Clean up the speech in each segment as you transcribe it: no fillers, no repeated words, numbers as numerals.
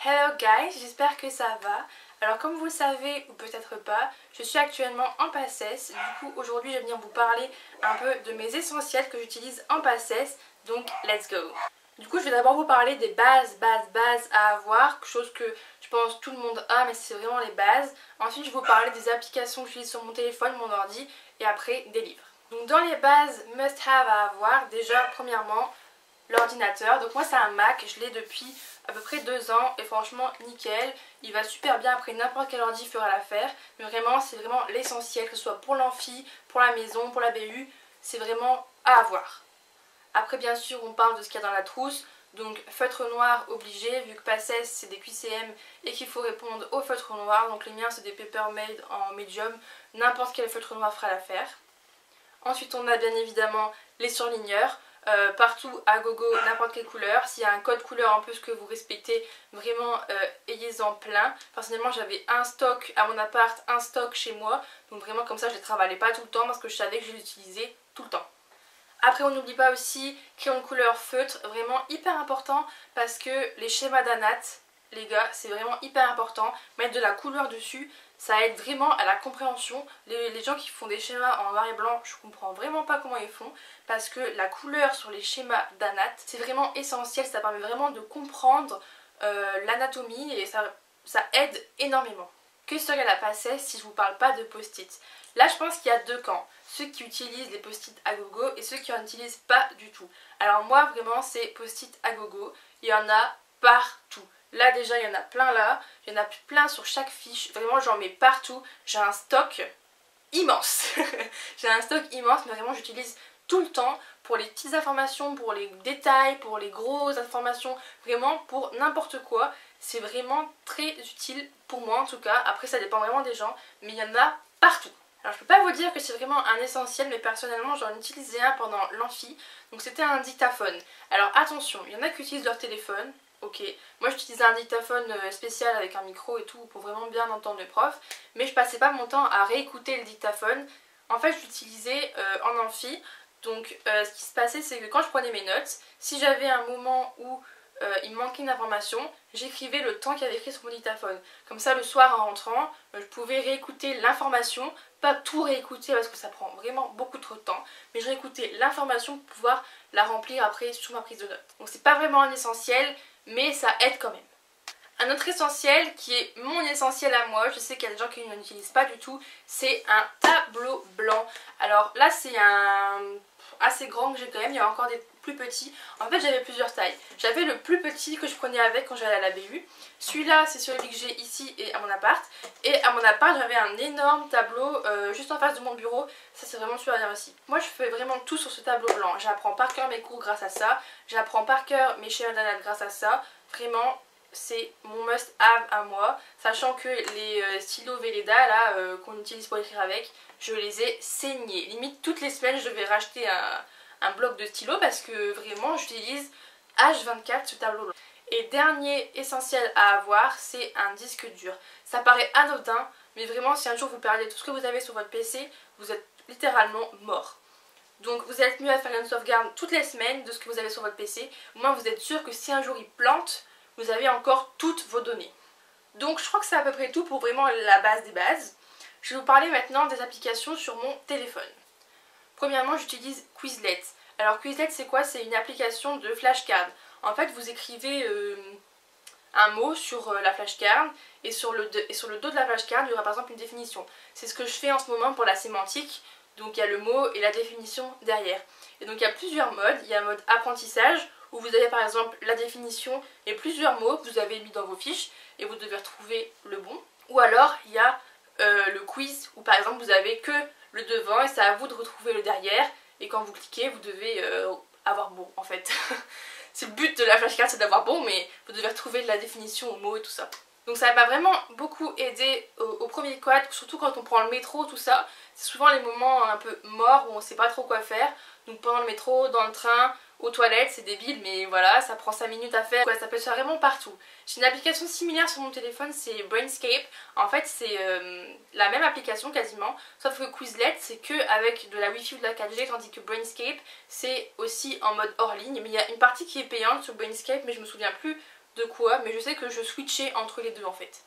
Hello guys, j'espère que ça va. Alors comme vous le savez ou peut-être pas, je suis actuellement en PACES. Du coup aujourd'hui je vais venir vous parler un peu de mes essentiels que j'utilise en PACES. Donc let's go. Du coup je vais d'abord vous parler des bases à avoir, chose que je pense tout le monde a mais c'est vraiment les bases. Ensuite je vais vous parler des applications que j'utilise sur mon téléphone, mon ordi et après des livres. Donc dans les bases must have à avoir, déjà premièrement l'ordinateur. Donc moi c'est un Mac, je l'ai depuis à peu près 2 ans et franchement nickel, il va super bien, après n'importe quel ordi fera l'affaire, mais vraiment c'est vraiment l'essentiel, que ce soit pour l'amphi, pour la maison, pour la BU, c'est vraiment à avoir. Après bien sûr on parle de ce qu'il y a dans la trousse, donc feutre noir obligé, vu que PACES c'est des QCM et qu'il faut répondre au feutre noir, donc les miens c'est des Papermate en medium, n'importe quel feutre noir fera l'affaire. Ensuite on a bien évidemment les surligneurs, partout à gogo, n'importe quelle couleur. S'il y a un code couleur en plus que vous respectez, vraiment ayez-en plein. Personnellement j'avais un stock à mon appart, un stock chez moi, donc vraiment comme ça je ne les travaillais pas tout le temps parce que je savais que je les utilisais tout le temps. Après on n'oublie pas aussi crayon de couleur feutre, vraiment hyper important parce que les schémas d'ANAT, les gars, c'est vraiment hyper important. Mettre de la couleur dessus, ça aide vraiment à la compréhension. Les gens qui font des schémas en noir et blanc, je comprends vraiment pas comment ils font. Parce que la couleur sur les schémas d'ANAT, c'est vraiment essentiel. Ça permet vraiment de comprendre l'anatomie et ça aide énormément. Que serait la PACES si je vous parle pas de post-it? Là je pense qu'il y a deux camps. Ceux qui utilisent les post-it à gogo et ceux qui n'en utilisent pas du tout. Alors moi vraiment c'est post-it à gogo. Il y en a partout. Là déjà il y en a plein là, il y en a plein sur chaque fiche, vraiment j'en mets partout, j'ai un stock immense. J'ai un stock immense mais vraiment j'utilise tout le temps pour les petites informations, pour les détails, pour les grosses informations, vraiment pour n'importe quoi. C'est vraiment très utile pour moi en tout cas, après ça dépend vraiment des gens, mais il y en a partout. Alors je peux pas vous dire que c'est vraiment un essentiel mais personnellement j'en utilisais un pendant l'amphi, donc c'était un dictaphone. Alors attention, il y en a qui utilisent leur téléphone. Ok, moi j'utilisais un dictaphone spécial avec un micro et tout pour vraiment bien entendre le prof, mais je passais pas mon temps à réécouter le dictaphone. En fait je l'utilisais en amphi, donc ce qui se passait c'est que quand je prenais mes notes, si j'avais un moment où il me manquait une information, j'écrivais le temps qu'il y avait écrit sur mon dictaphone. Comme ça le soir en rentrant, je pouvais réécouter l'information, pas tout réécouter parce que ça prend vraiment beaucoup trop de temps, mais je réécoutais l'information pour pouvoir la remplir après sur ma prise de notes. Donc c'est pas vraiment un essentiel, mais ça aide quand même. Un autre essentiel qui est mon essentiel à moi, je sais qu'il y a des gens qui ne l'utilisent pas du tout, c'est un tableau blanc. Alors là c'est un assez grand que j'ai quand même, il y a encore des plus petits. En fait j'avais plusieurs tailles. J'avais le plus petit que je prenais avec quand j'allais à la BU. Celui-là c'est celui que j'ai ici et à mon appart. Et à mon appart j'avais un énorme tableau juste en face de mon bureau. Ça c'est vraiment super bien aussi. Moi je fais vraiment tout sur ce tableau blanc. J'apprends par cœur mes cours grâce à ça. J'apprends par cœur mes schémas d'analyse grâce à ça. Vraiment c'est mon must have à moi. Sachant que les stylos Velleda là qu'on utilise pour écrire avec, je les ai saignés. Limite toutes les semaines je vais racheter un bloc de stylo parce que vraiment j'utilise H24 ce tableau blanc. Et dernier essentiel à avoir, c'est un disque dur. Ça paraît anodin, mais vraiment si un jour vous perdez tout ce que vous avez sur votre PC, vous êtes littéralement mort. Donc vous êtes mieux à faire une sauvegarde toutes les semaines de ce que vous avez sur votre PC. Au moins vous êtes sûr que si un jour il plante, vous avez encore toutes vos données. Donc je crois que c'est à peu près tout pour vraiment la base des bases. Je vais vous parler maintenant des applications sur mon téléphone. Premièrement j'utilise Quizlet. Alors Quizlet c'est quoi? C'est une application de flashcard. En fait vous écrivez un mot sur la flashcard et sur le dos de la flashcard il y aura par exemple une définition. C'est ce que je fais en ce moment pour la sémantique. Donc il y a le mot et la définition derrière. Et donc il y a plusieurs modes. Il y a un mode apprentissage où vous avez par exemple la définition et plusieurs mots que vous avez mis dans vos fiches et vous devez retrouver le bon. Ou alors il y a le quiz où par exemple vous avez que le devant et c'est à vous de retrouver le derrière et quand vous cliquez vous devez avoir bon en fait. C'est le but de la flashcard, c'est d'avoir bon, mais vous devez retrouver la définition au mot et tout ça. Donc ça m'a vraiment beaucoup aidé au premier quad, surtout quand on prend le métro, tout ça. C'est souvent les moments un peu morts où on sait pas trop quoi faire. Donc pendant le métro, dans le train, aux toilettes, c'est débile, mais voilà, ça prend 5 minutes à faire. Ça peut se faire vraiment partout. J'ai une application similaire sur mon téléphone, c'est Brainscape. En fait, c'est la même application quasiment, sauf que Quizlet, c'est que avec de la Wi-Fi ou de la 4G, tandis que Brainscape, c'est aussi en mode hors ligne. Mais il y a une partie qui est payante sur Brainscape, mais je me souviens plus de quoi, mais je sais que je switchais entre les deux en fait.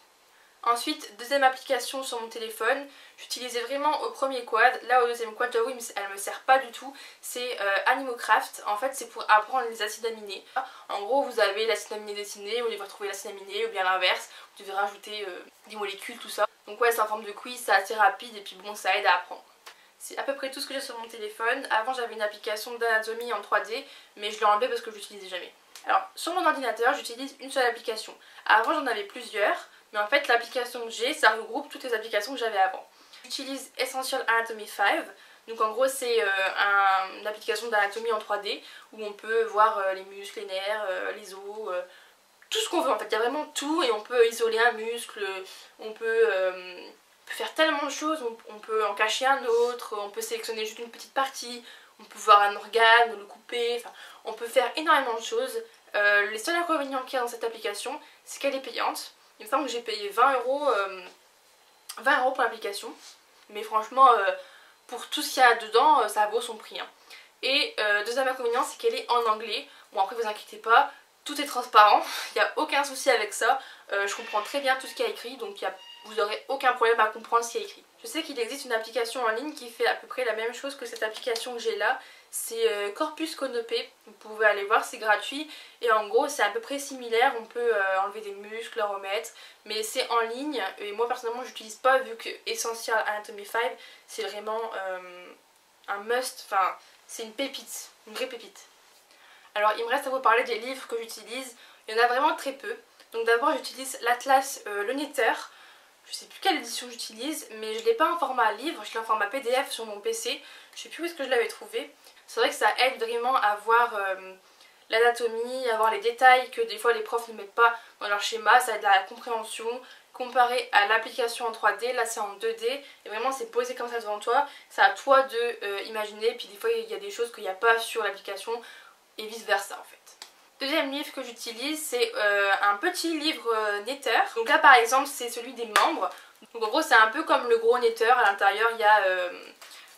Ensuite, deuxième application sur mon téléphone, j'utilisais vraiment au premier quad. Là au deuxième quad, j'avoue, elle me sert pas du tout. C'est Animocraft. En fait, c'est pour apprendre les acides aminés. En gros, vous avez l'acide aminé dessiné, vous devez retrouver l'acide aminé, ou bien l'inverse. Vous devez rajouter des molécules, tout ça. Donc ouais, c'est en forme de quiz, c'est assez rapide et puis bon, ça aide à apprendre. C'est à peu près tout ce que j'ai sur mon téléphone. Avant, j'avais une application d'anatomie en 3D, mais je l'ai enlevée parce que je l'utilisais jamais. Alors, sur mon ordinateur, j'utilise une seule application. Avant, j'en avais plusieurs. Mais en fait, l'application que j'ai, ça regroupe toutes les applications que j'avais avant. J'utilise Essential Anatomy 5. Donc en gros, c'est une application d'anatomie en 3D où on peut voir les muscles, les nerfs, les os, tout ce qu'on veut en fait. Il y a vraiment tout et on peut isoler un muscle, on peut faire tellement de choses, on peut en cacher un autre, on peut sélectionner juste une petite partie, on peut voir un organe, le couper, enfin, on peut faire énormément de choses. Les seuls inconvénients qu'il y a dans cette application, c'est qu'elle est payante. Il me semble que j'ai payé 20 € pour l'application. Mais franchement, pour tout ce qu'il y a dedans, ça vaut son prix. Hein. Et deuxième inconvénient, c'est qu'elle est en anglais. Bon, après, vous inquiétez pas, tout est transparent. Il n'y a aucun souci avec ça. Je comprends très bien tout ce qu'il y a écrit. Donc vous n'aurez aucun problème à comprendre ce qu'il y a écrit. Je sais qu'il existe une application en ligne qui fait à peu près la même chose que cette application que j'ai là. C'est Corpus Canopé, vous pouvez aller voir, c'est gratuit et en gros c'est à peu près similaire, on peut enlever des muscles, les remettre, mais c'est en ligne et moi personnellement j'utilise pas vu que Essential Anatomy 5 c'est vraiment un must, enfin c'est une pépite, une vraie pépite. Alors il me reste à vous parler des livres que j'utilise, il y en a vraiment très peu. Donc d'abord j'utilise l'Atlas Le Nether. Je sais plus quelle édition j'utilise, mais je l'ai pas en format livre, je l'ai en format PDF sur mon PC. Je sais plus où est-ce que je l'avais trouvé. C'est vrai que ça aide vraiment à voir l'anatomie, à voir les détails que des fois les profs ne mettent pas dans leur schéma. Ça aide à la compréhension. Comparé à l'application en 3D, là c'est en 2D. Et vraiment c'est posé comme ça devant toi. C'est à toi de imaginer. Puis des fois il y a des choses qu'il n'y a pas sur l'application et vice versa en fait. Deuxième livre que j'utilise, c'est un petit livre Nether. Donc là par exemple c'est celui des membres. Donc en gros c'est un peu comme le gros Nether, à l'intérieur il y a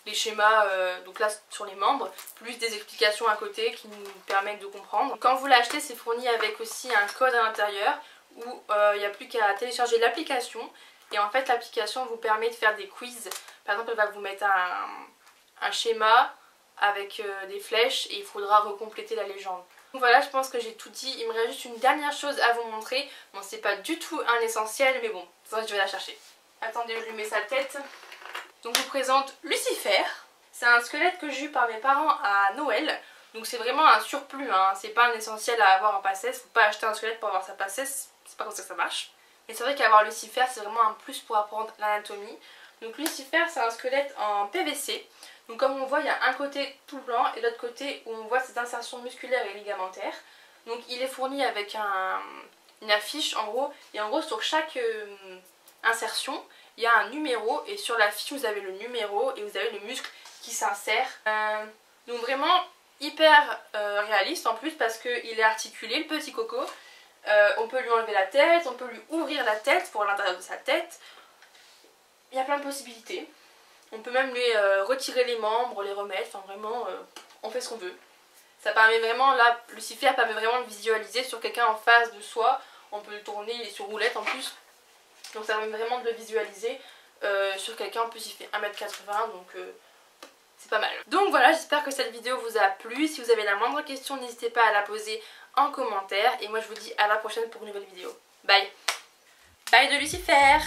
les schémas donc là sur les membres, plus des explications à côté qui nous permettent de comprendre. Quand vous l'achetez c'est fourni avec aussi un code à l'intérieur où il n'y a plus qu'à télécharger l'application. Et en fait l'application vous permet de faire des quiz. Par exemple elle va vous mettre un schéma avec des flèches et il faudra recompléter la légende. Donc voilà, je pense que j'ai tout dit. Il me reste juste une dernière chose à vous montrer. Bon, c'est pas du tout un essentiel, mais bon, ça je vais la chercher. Attendez, je lui mets sa tête. Donc je vous présente Lucifer. C'est un squelette que j'ai eu par mes parents à Noël. Donc c'est vraiment un surplus, hein. C'est pas un essentiel à avoir en passesse. Faut pas acheter un squelette pour avoir sa passesse. C'est pas comme ça que ça marche. Mais c'est vrai qu'avoir Lucifer, c'est vraiment un plus pour apprendre l'anatomie. Donc Lucifer, c'est un squelette en PVC. Donc comme on voit, il y a un côté tout blanc et l'autre côté où on voit ces insertions musculaires et ligamentaires. Donc il est fourni avec une affiche en gros. Et en gros sur chaque insertion, il y a un numéro. Et sur la fiche vous avez le numéro et vous avez le muscle qui s'insère. Donc vraiment hyper réaliste en plus parce qu'il est articulé, le petit coco. On peut lui enlever la tête, on peut lui ouvrir la tête pour l'intérieur de sa tête. Il y a plein de possibilités. On peut même lui retirer les membres, les remettre, enfin vraiment on fait ce qu'on veut. Ça permet vraiment, là, Lucifer permet vraiment de visualiser sur quelqu'un en face de soi. On peut le tourner, il est sur roulette en plus. Donc ça permet vraiment de le visualiser sur quelqu'un. En plus il fait 1m80 donc c'est pas mal. Donc voilà, j'espère que cette vidéo vous a plu. Si vous avez la moindre question, n'hésitez pas à la poser en commentaire. Et moi je vous dis à la prochaine pour une nouvelle vidéo. Bye. Bye de Lucifer.